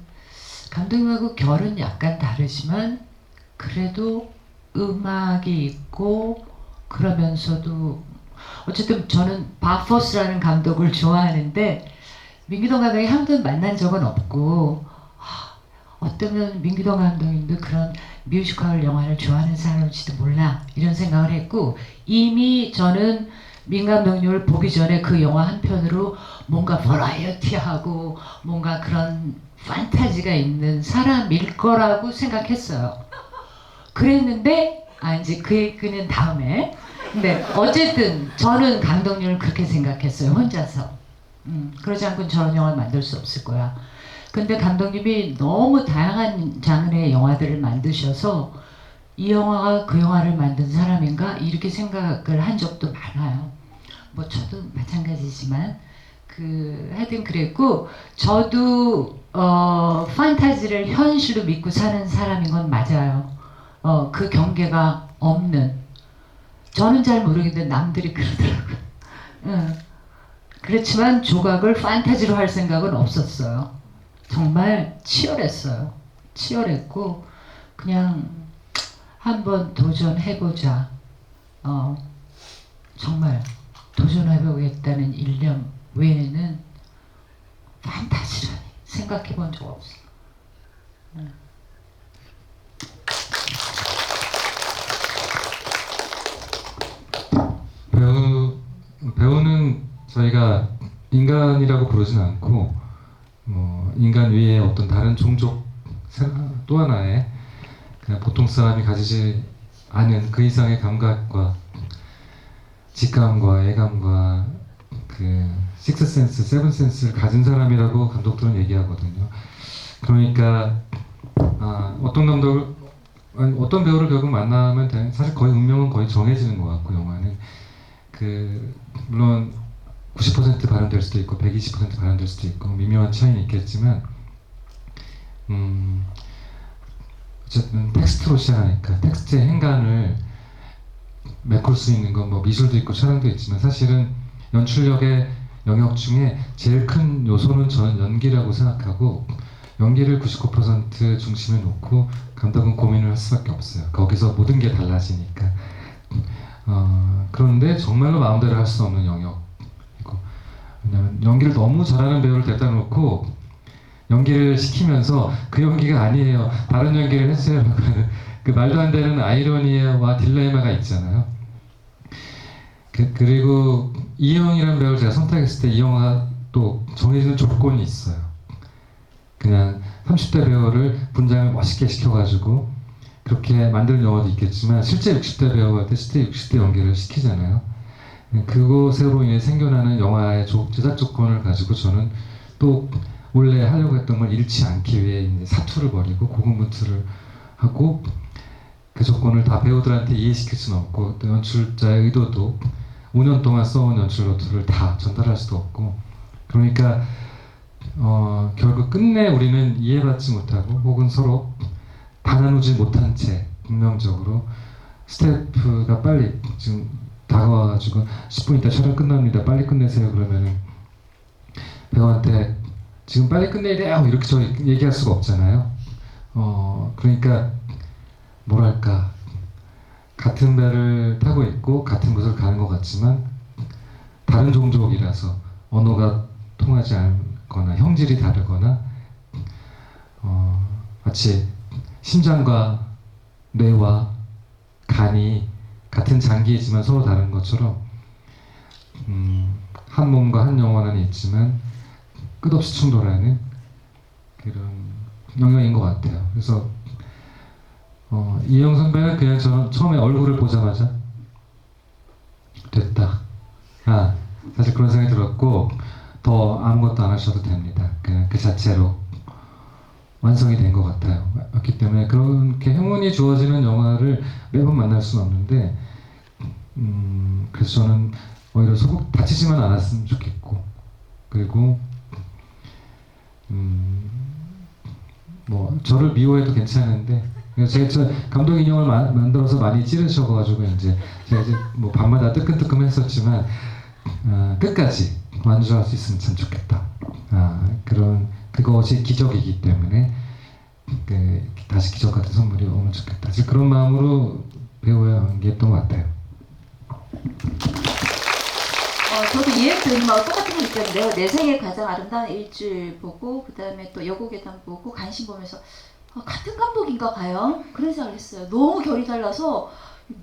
D: 감독님하고 결은 약간 다르지만 그래도 음악이 있고 그러면서도 어쨌든 저는 바포스라는 감독을 좋아하는데 민규동 감독이 한 번도 만난 적은 없고 어쩌면 민규동 감독님도 그런 뮤지컬 영화를 좋아하는 사람일지도 몰라 이런 생각을 했고 이미 저는 민 감독님을 보기 전에 그 영화 한 편으로 뭔가 버라이어티하고 뭔가 그런 판타지가 있는 사람일 거라고 생각했어요. 그랬는데 이제 그 얘기는 다음에. 근데 어쨌든 저는 감독님을 그렇게 생각했어요. 혼자서. 그러지 않고는 저런 영화를 만들 수 없을 거야. 근데 감독님이 너무 다양한 장르의 영화들을 만드셔서 이 영화가 그 영화를 만든 사람인가 이렇게 생각을 한 적도 많아요. 뭐 저도 마찬가지지만 하여튼 그랬고 저도 판타지를 현실로 믿고 사는 사람인 건 맞아요. 그 경계가 없는. 저는 잘 모르겠는데 남들이 그러더라고요. 그렇지만 조각을 판타지로 할 생각은 없었어요. 정말 치열했어요. 치열했고 그냥 한번 도전해보자. 정말 도전해보겠다는 일념 외에는 판타지라니 생각해본 적 없어요.
C: 배우는 저희가 인간이라고 부르진 않고 인간 위에 어떤 다른 종족 또 하나의 그냥 보통 사람이 가지지 않은 그 이상의 감각과 직감과 예감과 그 식스센스, 세븐센스를 가진 사람이라고 감독들은 얘기하거든요. 그러니까 어떤 배우를 결국 만나면 사실 거의 운명은 거의 정해지는 것 같고 영화는 물론 90% 발현될 수도 있고 120% 발현될 수도 있고 미묘한 차이는 있겠지만 어쨌든 텍스트로 시작하니까 텍스트의 행간을 메꿀 수 있는 건 뭐 미술도 있고 촬영도 있지만 사실은 연출력의 영역 중에 제일 큰 요소는 저는 연기라고 생각하고 연기를 99% 중심에 놓고 감독은 고민을 할 수밖에 없어요. 거기서 모든 게 달라지니까. 그런데 정말로 마음대로 할 수 없는 영역이고 왜냐면 연기를 너무 잘하는 배우를 데려다 놓고 연기를 시키면서 그 연기가 아니에요. 다른 연기를 했어요. 그 말도 안 되는 아이러니와 딜레마가 있잖아요. 그리고 이영이라는 배우를 제가 선택했을 때 이 영화가 또 정해지는 조건이 있어요. 그냥 30대 배우를 분장을 멋있게 시켜가지고 그렇게 만드는 영화도 있겠지만 실제 60대 배우가 때 실제 60대 연기를 시키잖아요. 그것으로 인해 생겨나는 영화의 제작 조건을 가지고 저는 또 원래 하려고 했던 걸 잃지 않기 위해 이제 사투를 벌이고 고군분투를 하고 그 조건을 다 배우들한테 이해시킬 수는 없고 또 연출자의 의도도 5년 동안 써온 연출 노트를 다 전달할 수도 없고 그러니까 결국 끝내 우리는 이해받지 못하고 혹은 서로 다 나누지 못한 채 분명적으로 스태프가 빨리 지금 다가와가지고 10분 있다 촬영 끝납니다. 빨리 끝내세요. 그러면은 배우한테 지금 빨리 끝내래요. 이렇게 저 얘기할 수가 없잖아요. 그러니까 뭐랄까 같은 배를 타고 있고 같은 곳을 가는 것 같지만 다른 종족이라서 언어가 통하지 않거나 형질이 다르거나 마치 심장과 뇌와 간이 같은 장기이지만 서로 다른 것처럼 한 몸과 한 영혼 안에 있지만 끝없이 충돌하는 그런 영역인 것 같아요. 그래서 이영 선배는 그냥 저는 처음에 얼굴을 보자마자 됐다. 사실 그런 생각이 들었고 더 아무것도 안 하셔도 됩니다. 그냥 그 자체로 완성이 된 것 같아요. 그렇기 때문에 그렇게 행운이 주어지는 영화를 매번 만날 수는 없는데 그래서 저는 오히려 소극 다치지만 않았으면 좋겠고 그리고 뭐 저를 미워해도 괜찮은데 제가 감독 인형을 만들어서 많이 찌르셔가지고 이제 제가 이제 뭐 밤마다 뜨끔뜨끔했었지만 끝까지 완주할 수 있으면 참 좋겠다. 그것이 기적이기 때문에 다시 기적 같은 선물이 오면 좋겠다. 그런 마음으로 배우야 연기했던 것 같아요.
B: 저도 이행 배우님하고 똑같은 거 느꼈는데요. 내 생에 가장 아름다운 일주일 보고 그 다음에 또 여고괴담 보고 간신 보면서 같은 감독인가 과연? 그런 생각을 했어요. 너무 결이 달라서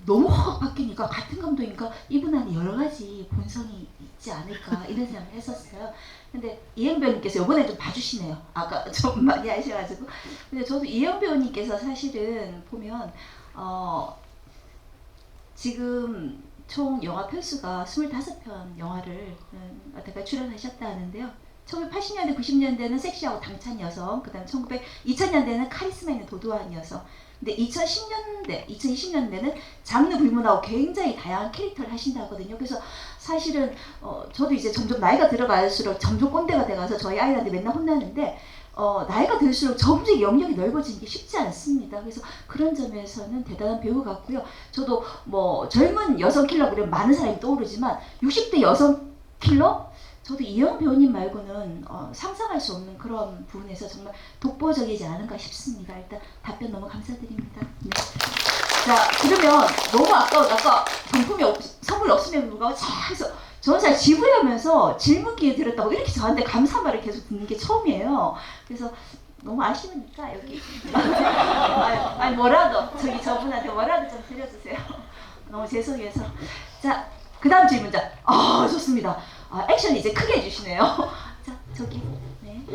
B: 너무 확 바뀌니까 같은 감독인가 이분 안에 여러 가지 본성이 있지 않을까 이런 생각을 했었어요. 근데 이행 배우님께서 이번에 좀 봐주시네요. 아까 좀 많이 하셔가지고. 근데 저도 이행 배우님께서 사실은 보면 지금 총 영화 편수가 25편 영화를 여태까지 출연하셨다 하는데요. 1980년대, 90년대는 섹시하고 당찬 여성, 그 다음 2000년대는 카리스마 있는 도도한 여성, 근데 2010년대, 2020년대는 장르 불문하고 굉장히 다양한 캐릭터를 하신다 하거든요. 그래서 사실은 저도 이제 점점 나이가 들어갈수록 점점 꼰대가 돼가서 저희 아이한테 맨날 혼나는데 나이가 들수록 점점 영역이 넓어지는 게 쉽지 않습니다. 그래서 그런 점에서는 대단한 배우 같고요. 저도 뭐 젊은 여성 킬러 그러면 많은 사람이 떠오르지만 60대 여성 킬러? 저도 이영 배우님 말고는 상상할 수 없는 그런 부분에서 정말 독보적이지 않은가 싶습니다. 일단 답변 너무 감사드립니다. 네. 자, 그러면 너무 아까 선물이 없음에도 불구하고 계속 저는 사실 지부하면서 질문 기회 드렸다고 이렇게 저한테 감사 말을 계속 듣는 게 처음이에요. 그래서 너무 아쉬우니까 여기 아니 뭐라도 저분한테 뭐라도 좀 드려주세요. 너무 죄송해서. 자, 그 다음 질문자. 좋습니다. 액션 이제 크게 해주시네요. 자, 저기. 네.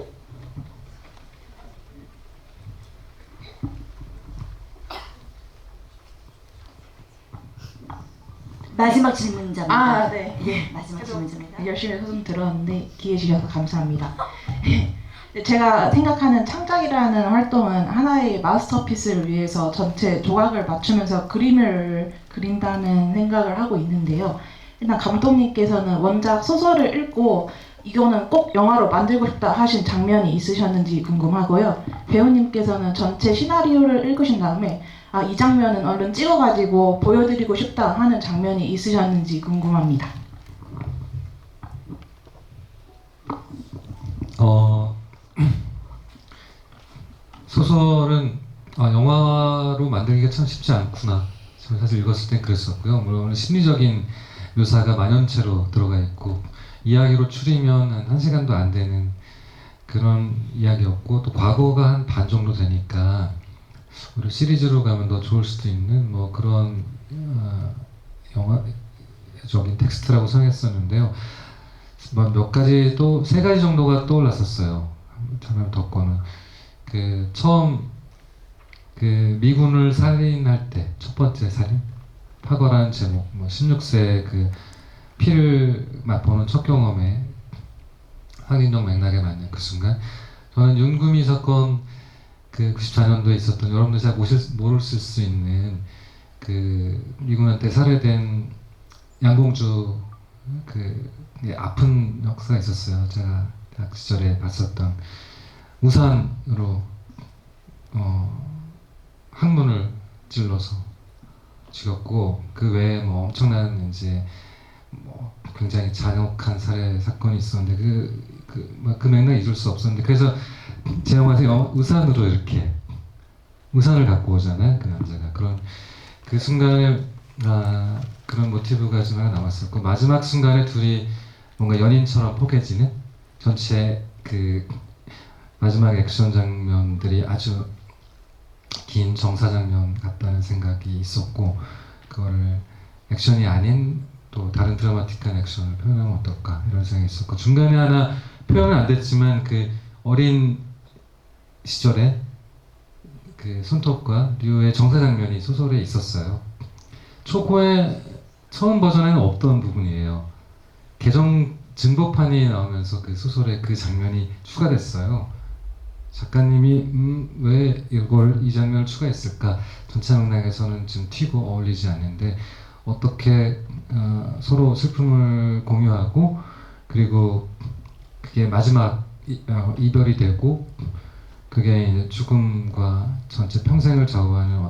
B: 마지막 질문자입니다.
I: 네.
B: 예, 마지막 질문자입니다.
I: 열심히 소송 들었는데 기회 주셔서 감사합니다. 제가 생각하는 창작이라는 활동은 하나의 마스터피스를 위해서 전체 조각을 맞추면서 그림을 그린다는 생각을 하고 있는데요. 일단 감독님께서는 원작 소설을 읽고 이거는 꼭 영화로 만들고 싶다 하신 장면이 있으셨는지 궁금하고요. 배우님께서는 전체 시나리오를 읽으신 다음에 이 장면은 얼른 찍어가지고 보여드리고 싶다 하는 장면이 있으셨는지 궁금합니다.
C: 소설은 영화로 만들기가 참 쉽지 않구나. 저는 사실 읽었을 땐 그랬었고요. 물론 심리적인 묘사가 만연체로 들어가 있고 이야기로 추리면 한 1시간도 안 되는 그런 이야기였고 또 과거가 한 반 정도 되니까 우리 시리즈로 가면 더 좋을 수도 있는 뭐 그런 영화적인 텍스트라고 생각했었는데요. 몇 가지 또 3가지 정도가 떠올랐었어요. 참여 덕권은 처음 미군을 살인할 때 첫 번째 살인 파거라는 제목, 16세 피를 맛보는 첫 경험에 상징적 맥락에 맞는 그 순간 저는 윤금이 사건 94년도에 있었던 여러분들 잘 모르실 수 있는 미군한테 살해된 양봉주 아픈 역사가 있었어요. 제가 대학 시절에 봤었던 우산으로 항문을 찔러서 죽였고 그 외에 뭐 엄청난 이제 굉장히 잔혹한 살해 사건이 있었는데 그 맥락 잊을 수 없었는데 그래서 제 영화에서 우산으로 이렇게 우산을 갖고 오잖아요. 그 남자가 그 순간에 그런 모티브가 좀 하나 남았었고 마지막 순간에 둘이 뭔가 연인처럼 포개지는 전체 마지막 액션 장면들이 아주 긴 정사 장면 같다는 생각이 있었고 그거를 액션이 아닌 또 다른 드라마틱한 액션을 표현하면 어떨까 이런 생각이 있었고 중간에 하나 표현은 안 됐지만 어린 시절에 그 손톱과 류의 정사 장면이 소설에 있었어요. 초고의 처음 버전에는 없던 부분이에요. 개정 증보판이 나오면서 그 소설에 그 장면이 추가됐어요. 작가님이 왜 이 장면을 추가했을까? 전체 맥락에서는 좀 튀고 어울리지 않는데 어떻게 서로 슬픔을 공유하고 그리고 그게 마지막 이별이 되고 그게 이제 죽음과 전체 평생을 좌우하는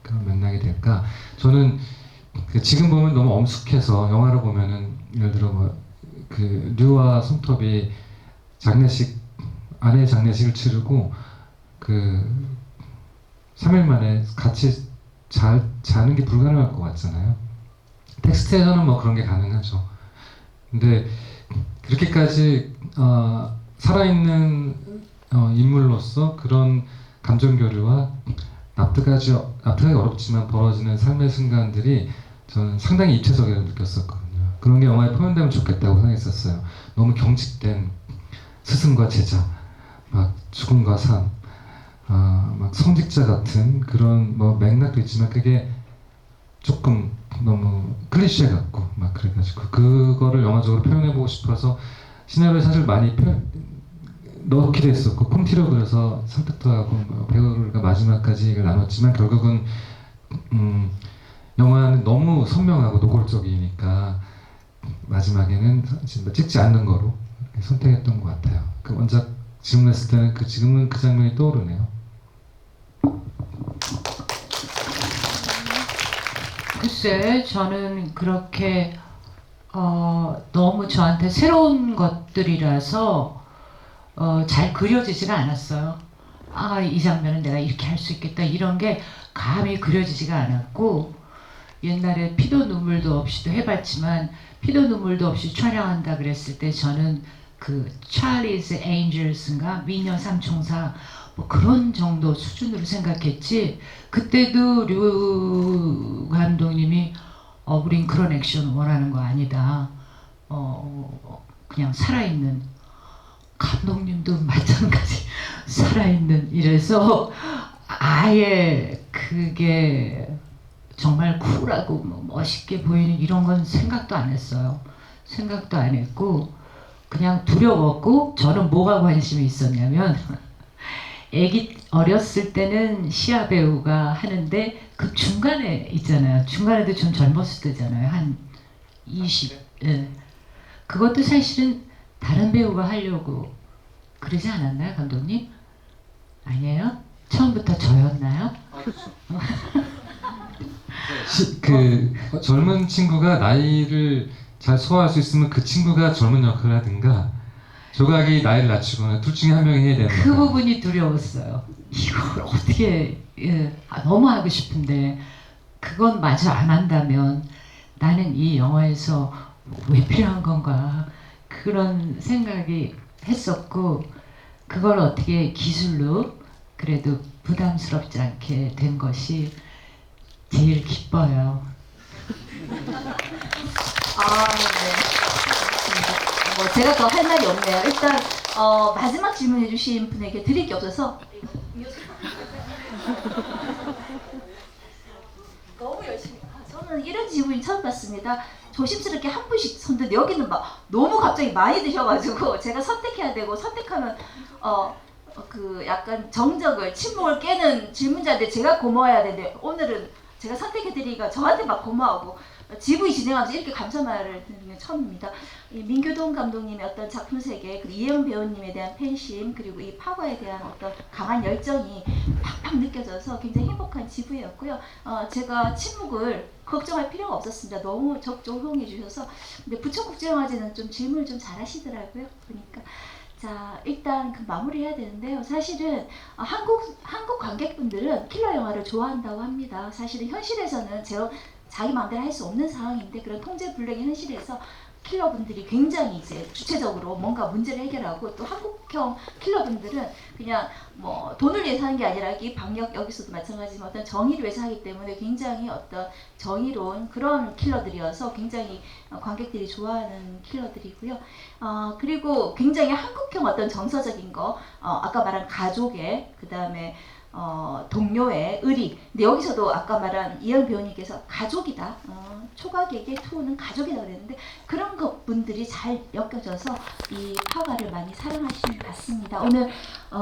C: 그런 맥락이 될까? 저는 지금 보면 너무 엄숙해서 영화로 보면은 예를 들어 그 류와 손톱이 아내의 장례식을 치르고 그 3일 만에 같이 자는 게 불가능할 것 같잖아요. 텍스트에서는 뭐 그런 게 가능하죠. 근데 그렇게까지 살아있는 인물로서 그런 감정 교류와 납득하기 어렵지만 벌어지는 삶의 순간들이 저는 상당히 입체적이라고 느꼈었거든요. 그런 게 영화에 표현되면 좋겠다고 생각했었어요. 너무 경직된 스승과 제자, 막 죽음과 삶, 막 성직자 같은 그런 뭐 맥락도 있지만 그게 조금 너무 클리셰 같고 막 그래가지고 그거를 영화적으로 표현해보고 싶어서 시나리오에 사실 많이 넣기도 했었고 콩티로 그려서 설득도 하고 배우가 마지막까지 얘기를 나눴지만 결국은 영화는 너무 선명하고 노골적이니까 마지막에는 찍지 않는 거로 선택했던 것 같아요. 그 원작 질문했을 때는 지금은 그 장면이 떠오르네요.
D: 글쎄, 저는 그렇게 너무 저한테 새로운 것들이라서 잘 그려지지가 않았어요. 이 장면은 내가 이렇게 할 수 있겠다 이런 게 감히 그려지지가 않았고 옛날에 피도 눈물도 없이도 해봤지만 피도 눈물도 없이 촬영한다 그랬을 때 저는 그 찰리's Angels인가 미녀 삼총사 뭐 그런 정도 수준으로 생각했지 그때도 류 감독님이 우린 그런 액션 원하는 거 아니다. 그냥 살아있는 감독님도 마찬가지 살아있는 이래서 아예 그게 정말 쿨하고 뭐 멋있게 보이는 이런 건 생각도 안 했어요. 생각도 안 했고 그냥 두려웠고 저는 뭐가 관심이 있었냐면 애기 어렸을 때는 시아 배우가 하는데 그 중간에 있잖아요. 중간에도 좀 젊었을 때잖아요. 한 20. 예. 그것도 사실은 다른 배우가 하려고 그러지 않았나요, 감독님? 아니에요? 처음부터 저였나요?
C: 그 젊은 친구가 나이를 잘 소화할 수 있으면 그 친구가 젊은 역할을 하든가 조각이 나이를 낮추거나 둘 중에 한 명이 해야 되는
D: 그
C: 거예요.
D: 부분이 두려웠어요. 이걸 어떻게 너무 하고 싶은데 그건 마저 안 한다면 나는 이 영화에서 왜 필요한 건가 그런 생각이 했었고 그걸 어떻게 기술로 그래도 부담스럽지 않게 된 것이 제일 기뻐요.
B: 네. 뭐 제가 더 할 말이 없네요. 일단 마지막 질문해 주신 분에게 드릴 게 없어서 너무 열심히 저는 이런 지분이 처음 봤습니다. 조심스럽게 한 분씩 선는데 여기는 막 너무 갑자기 많이 드셔가지고 제가 선택해야 되고 선택하면 그 약간 정적을 침묵을 깨는 질문자인데 제가 고마워야 되는데 오늘은 제가 선택해드리니까 저한테 막 고마워하고 지분이 진행하면서 이렇게 감사 말을 듣는 게 처음입니다. 이 민교동 감독님의 어떤 작품 세계, 그리고 이혜영 배우님에 대한 팬심, 그리고 이 파과에 대한 어떤 강한 열정이 팍팍 느껴져서 굉장히 행복한 지부였고요. 제가 침묵을 걱정할 필요가 없었습니다. 너무 적조용해 주셔서. 근데 부천국제영화제는 좀 질문을 좀 잘하시더라고요. 보니까. 자, 일단 그 마무리해야 되는데요. 사실은 한국 관객분들은 킬러 영화를 좋아한다고 합니다. 사실은 현실에서는 자기 마음대로 할 수 없는 상황인데 그런 통제불능의 현실에서 킬러분들이 굉장히 이제 주체적으로 뭔가 문제를 해결하고 또 한국형 킬러분들은 그냥 뭐 돈을 위해서 하는 게 아니라 이 방역 여기서도 마찬가지지만 어떤 정의를 위해서 하기 때문에 굉장히 어떤 정의로운 그런 킬러들이어서 굉장히 관객들이 좋아하는 킬러들이고요. 그리고 굉장히 한국형 어떤 정서적인 거 아까 말한 가족의 그 다음에 동료의 의리. 근데 여기서도 아까 말한 이영 배우님께서 가족이다. 초각에게 투우는 가족이다 그랬는데 그런 것분들이 잘 엮여져서 이 파가를 많이 사랑하시는 것 같습니다. 오늘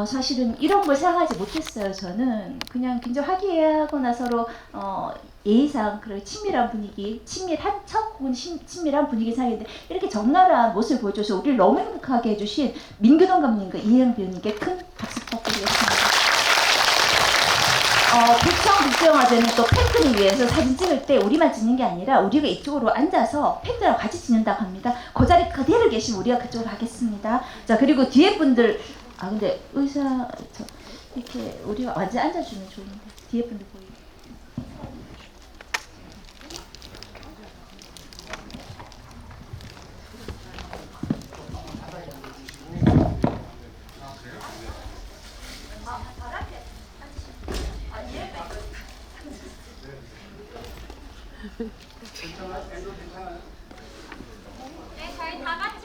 B: 사실은 이런 걸 생각하지 못했어요. 저는 그냥 굉장히 화기애애하거나 서로 예의상 그런 친밀한 분위기, 친밀한 척 혹은 친밀한 분위기 사이인데 이렇게 적나라한 모습을 보여줘서 우리를 너무 행복하게 해주신 민규동 감독님과 이혜영 배우님께 큰 박수 부탁드리겠습니다. 부천 국제영화제는 또 팬들을 위해서 사진 찍을 때 우리만 찍는 게 아니라 우리가 이쪽으로 앉아서 팬들하고 같이 찍는다고 합니다. 그 자리 그대로 계시면 우리가 그쪽으로 가겠습니다. 자, 그리고 뒤에 분들 근데 의사 이렇게 우리가 완전 앉아주면 좋은데 뒤에 분들 보이게.
J: 네, 저희 다 같이